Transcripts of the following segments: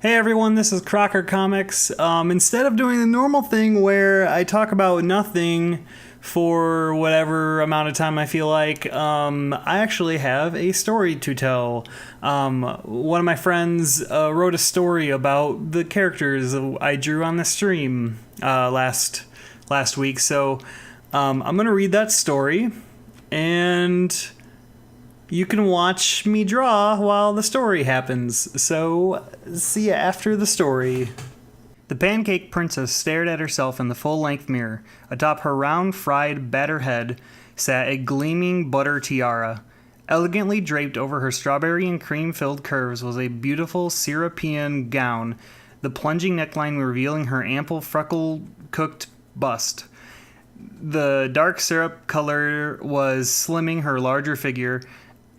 Hey everyone, this is CrockerComics. Instead of doing the normal thing where I talk about nothing for whatever amount of time I feel like, I actually have a story to tell. One of my friends wrote a story about the characters I drew on the stream last week, so I'm gonna read that story, and you can watch me draw while the story happens. So, see ya after the story. The Pancake Princess stared at herself in the full-length mirror. Atop her round, fried, batter head sat a gleaming butter tiara. Elegantly draped over her strawberry and cream-filled curves was a beautiful Syrupian gown, the plunging neckline revealing her ample freckle-cooked bust. The dark syrup color was slimming her larger figure,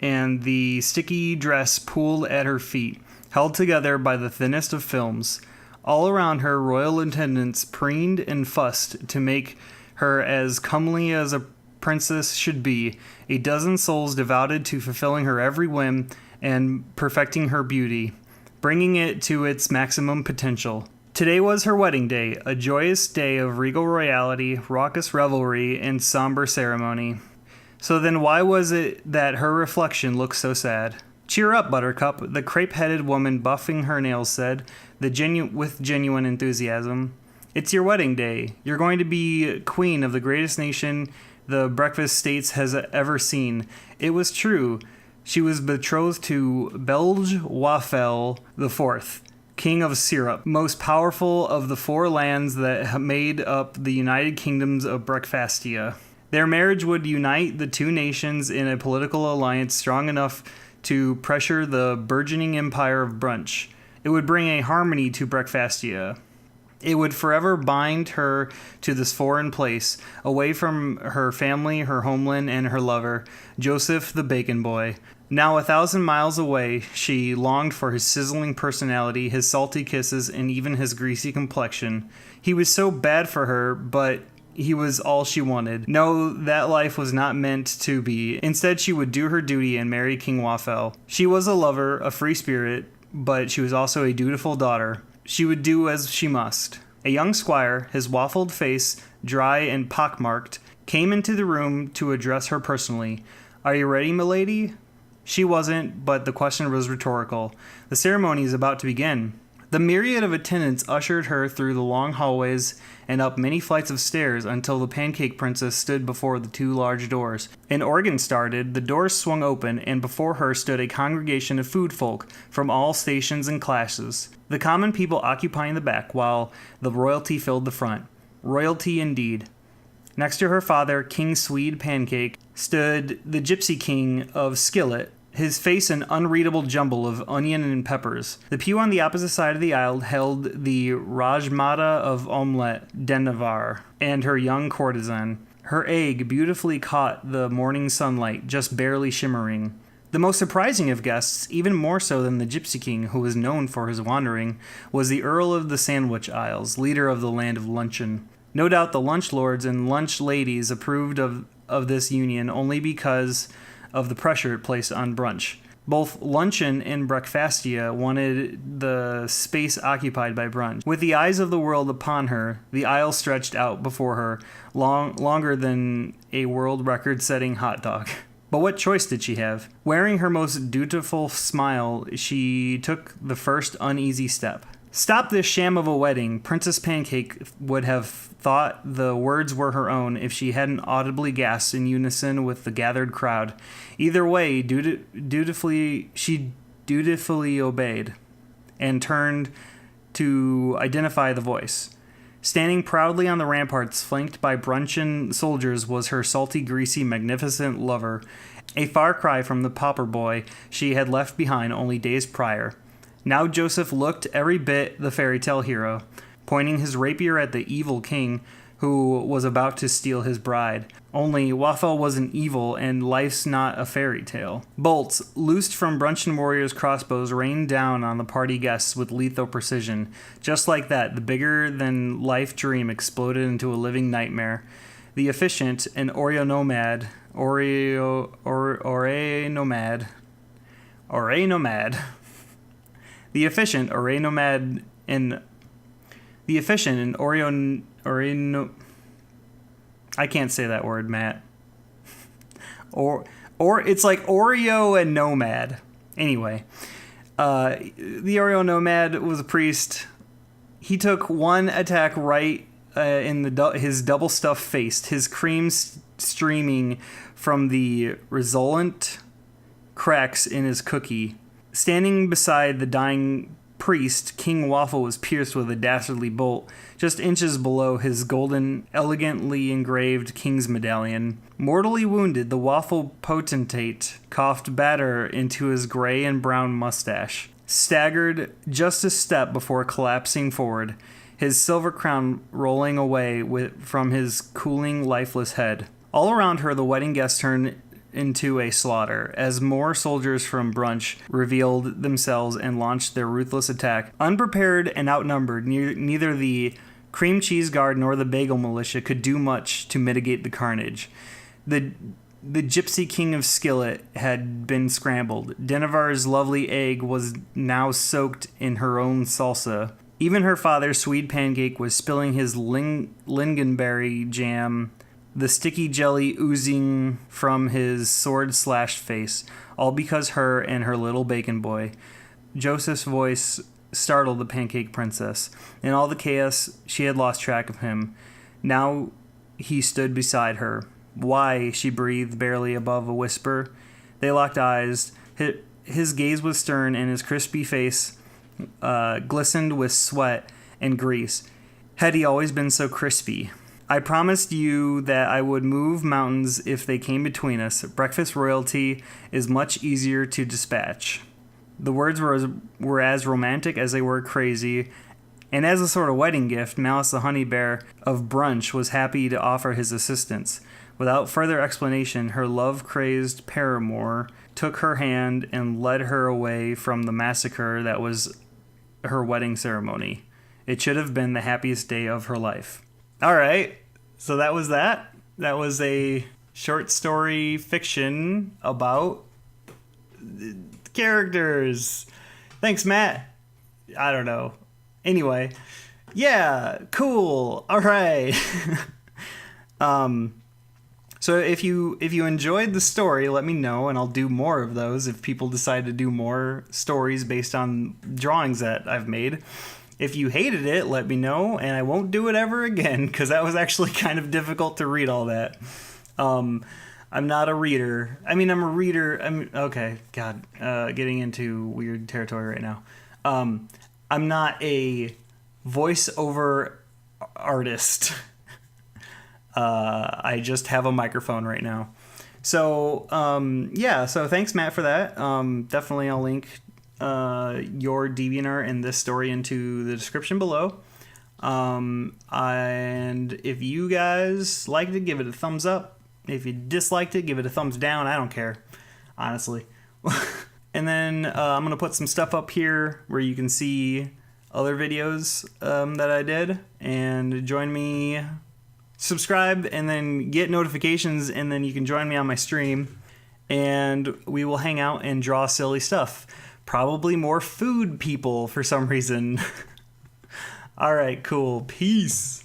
and the sticky dress pooled at her feet, held together by the thinnest of films. All around her, royal attendants preened and fussed to make her as comely as a princess should be, a dozen souls devoted to fulfilling her every whim and perfecting her beauty, bringing it to its maximum potential. Today was her wedding day, a joyous day of regal royalty, raucous revelry, and somber ceremony. So then why was it that her reflection looked so sad? Cheer up, Buttercup, the crepe-headed woman buffing her nails said, with genuine enthusiasm. It's your wedding day. You're going to be queen of the greatest nation the Breakfast States has ever seen. It was true. She was betrothed to Belge Waffle IV, King of Syrup, most powerful of the four lands that made up the United Kingdoms of Breakfastia. Their marriage would unite the two nations in a political alliance strong enough to pressure the burgeoning empire of Brunch. It would bring a harmony to Breakfastia. It would forever bind her to this foreign place, away from her family, her homeland, and her lover, Joseph the Bacon Boy. Now 1,000 miles away, she longed for his sizzling personality, his salty kisses, and even his greasy complexion. He was so bad for her, but he was all she wanted. No, that life was not meant to be. Instead, she would do her duty and marry King Waffle. She was a lover, a free spirit, but she was also a dutiful daughter. She would do as she must. A young squire, his waffled face dry and pockmarked, came into the room to address her personally. "Are you ready, milady?" She wasn't, but the question was rhetorical. The ceremony is about to begin. The myriad of attendants ushered her through the long hallways and up many flights of stairs until the Pancake Princess stood before the two large doors. An organ started, the doors swung open, and before her stood a congregation of food folk from all stations and classes. The common people occupying the back, while the royalty filled the front. Royalty indeed. Next to her father, King Swede Pancake, stood the Gypsy King of Skillet, his face an unreadable jumble of onion and peppers. The pew on the opposite side of the aisle held the Rajmata of Omelette Denavar and her young courtesan. Her egg beautifully caught the morning sunlight, just barely shimmering. The most surprising of guests, even more so than the Gypsy King, who was known for his wandering, was the Earl of the Sandwich Isles, leader of the land of luncheon. No doubt the lunch lords and lunch ladies approved of this union only because of the pressure it placed on Brunch. Both Luncheon and Breakfastia wanted the space occupied by Brunch. With the eyes of the world upon her, the aisle stretched out before her, longer than a world record-setting hot dog. But what choice did she have? Wearing her most dutiful smile, she took the first uneasy step. "Stop this sham of a wedding." Princess Pancake would have thought the words were her own if she hadn't audibly gasped in unison with the gathered crowd. Either way, she dutifully obeyed and turned to identify the voice. Standing proudly on the ramparts, flanked by Bruncheon soldiers, was her salty, greasy, magnificent lover, a far cry from the pauper boy she had left behind only days prior. Now Joseph looked every bit the fairy tale hero, pointing his rapier at the evil king who was about to steal his bride. Only Waffle wasn't evil, and life's not a fairy tale. Bolts, loosed from Bruncheon warriors' crossbows, rained down on the party guests with lethal precision. Just like that, the bigger-than-life dream exploded into a living nightmare. The efficient, an Oreo nomad, The efficient Oreo nomad and Oreo. I can't say that word, Matt. Or it's like Oreo and nomad. Anyway, the Oreo nomad was a priest. He took one attack right in his double stuffed face, his cream streaming from the resultant cracks in his cookie. Standing beside the dying priest, King Waffle was pierced with a dastardly bolt, just inches below his golden, elegantly engraved king's medallion. Mortally wounded, the Waffle potentate coughed batter into his gray and brown mustache, staggered just a step before collapsing forward, his silver crown rolling away from his cooling, lifeless head. All around her, the wedding guests turned into a slaughter as more soldiers from brunch revealed themselves and launched their ruthless attack. Unprepared and outnumbered, neither the cream cheese guard nor the bagel militia could do much to mitigate the carnage. The gypsy king of Skillet had been scrambled. Denivar's lovely egg was now soaked in her own salsa. Even her father, Sweet Pancake, was spilling his lingonberry jam, the sticky jelly oozing from his sword-slashed face, all because her and her little bacon boy. Joseph's voice startled the Pancake Princess. In all the chaos, she had lost track of him. Now he stood beside her. "Why?" she breathed, barely above a whisper. They locked eyes. His gaze was stern, and his crispy face glistened with sweat and grease. Had he always been so crispy? "I promised you that I would move mountains if they came between us. Breakfast royalty is much easier to dispatch." The words were as romantic as they were crazy, and as a sort of wedding gift, Malice the honey bear of brunch was happy to offer his assistance. Without further explanation, her love-crazed paramour took her hand and led her away from the massacre that was her wedding ceremony. It should have been the happiest day of her life. All right, so that was that. That was a short story fiction about characters. Thanks, Matt. I don't know. Anyway, yeah, cool. All right. So if you enjoyed the story, let me know, and I'll do more of those if people decide to do more stories based on drawings that I've made. If you hated it, let me know, and I won't do it ever again, because that was actually kind of difficult to read all that. I'm not a reader. I mean, I'm a reader. Okay, God, getting into weird territory right now. I'm not a voiceover artist. I just have a microphone right now. So, yeah, so thanks, Matt, for that. Definitely I'll link your DeviantArt and this story into the description below. And if you guys liked it, give it a thumbs up. If you disliked it, give it a thumbs down. I don't care, honestly. And then I'm going to put some stuff up here where you can see other videos that I did. And join me, subscribe, and then get notifications, and then you can join me on my stream. And we will hang out and draw silly stuff. Probably more food people for some reason. All right, cool. Peace.